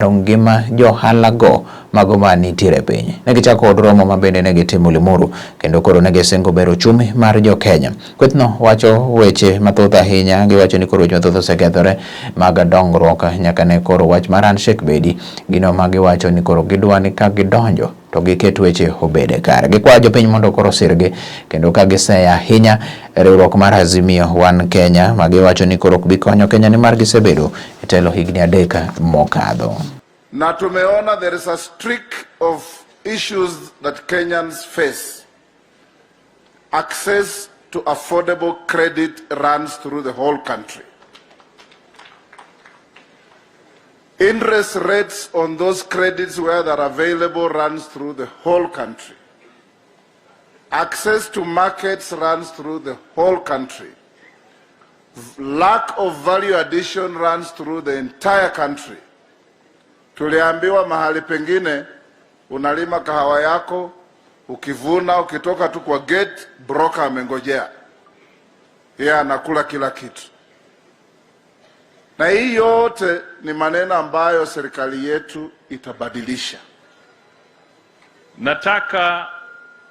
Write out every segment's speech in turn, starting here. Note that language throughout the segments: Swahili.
ngima johalago mago manitiere piny. Negichako od romo mabende negitimo Limuru kendo koro negisingo bero uchumi mar jo Kenya. Kwethno wacho weche mathoth ahinya, giwacho ni koro weche mathoth osekethore mag dongruok nyaka ne koro wach mar handshake bedi. Gino magiwacho ni koro gidwa ni ka gidonjo to giket weche obede kare. Gikwayo jopiny mondo koro sirgi kendo ka giseya ahinya riwruok mar Azimio One Kenya magiwacho ni koro bikonyo Kenya ni mar gisebedo e telo higni 3 mokadho. Na tumeona there is a streak of issues that Kenyans face. Access to affordable credit runs through the whole country. Interest rates on those credits where they're available runs through the whole country. Access to markets runs through the whole country. Lack of value addition runs through the entire country. Tuliambiwa mahali pengine unalima kahawa yako, ukivuna, ukitoka tu kwa gate, broker amengojea. Yeye anakula kila kitu. Na hii yote ni maneno ambayo serikali yetu itabadilisha. Nataka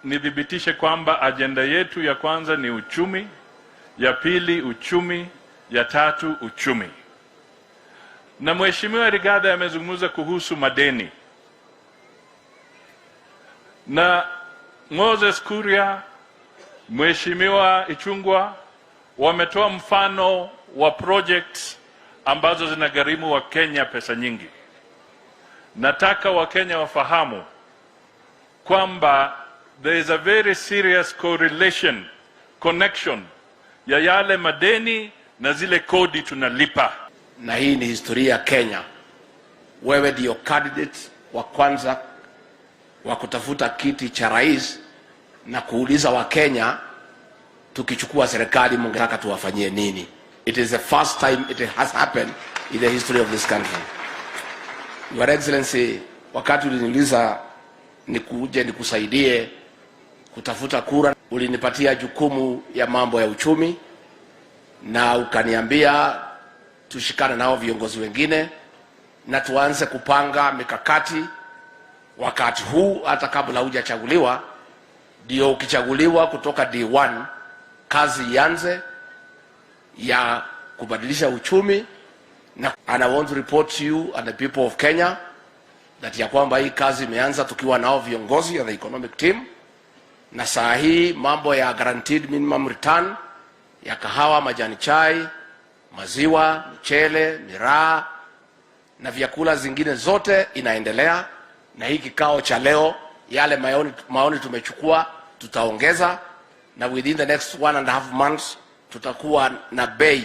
nidhibitishe kwamba ajenda yetu ya kwanza ni uchumi, ya pili uchumi, ya tatu uchumi. Na Mheshimiwa Rigathi amezungumza kuhusu madeni. Na Moses Kuria, Mheshimiwa Ichungwa wametoa mfano wa projects ambazo zinagharimu wa Kenya pesa nyingi. Nataka wa Kenya wafahamu kwamba there is a very serious connection ya yale madeni na zile kodi tunalipa. Na hii ni historia ya Kenya. Wewe ndio candidate wa kwanza wa kutafuta kiti cha rais na kuuliza wa Kenya tukichukua serikali mungetaka tuwafanyie nini. It is the first time it has happened in the history of this country. Your Excellency, wakati uliniuliza nikuje nikusaidie kutafuta kura, ulinipatia jukumu ya mambo ya uchumi na ukaniambia tushikane nao viongozi wengine na tuanze kupanga mikakati wakati huu hata kabla hujachaguliwa, ndio ukichaguliwa kutoka D1 kazi ianze ya kubadilisha uchumi. And I want to report to you and the people of Kenya that ya kwamba hii kazi imeanza tukiwa nao viongozi ya the economic team, na saa hii mambo ya guaranteed minimum return ya kahawa, majani chai, maziwa, mchele, miraa na vyakula zingine zote inaendelea. Na hii kikao cha leo yale maoni tumechukua tutaongeza, na within the next 1.5 months tutakuwa na bei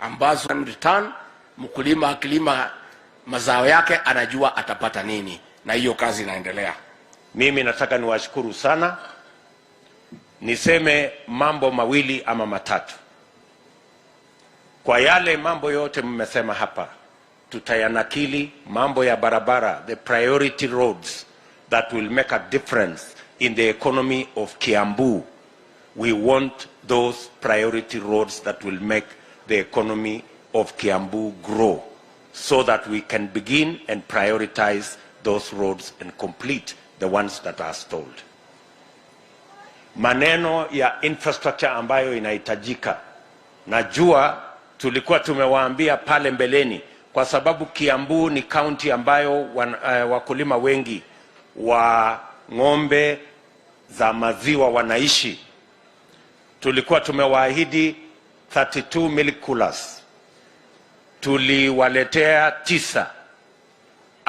ambazo return mkulima akilima mazao yake anajua atapata nini, na hiyo kazi inaendelea. Mimi nataka niwashukuru sana. Niseme mambo mawili ama matatu. Kwa yale mambo yote mmesema hapa, tutayanakili mambo ya barabara, the priority roads that will make a difference in the economy of Kiambu. We want those priority roads that will make the economy of Kiambu grow so that we can begin and prioritize those roads and complete the ones that are stalled. Maneno ya infrastructure ambayo inahitajika, najua tulikuwa tumewaambia pale mbeleni, kwa sababu Kiambu ni county ambayo wakulima wengi wa ng'ombe za maziwa wanaishi. Tulikuwa tumewaahidi 32 milk coolers. Tuliwaletea 9.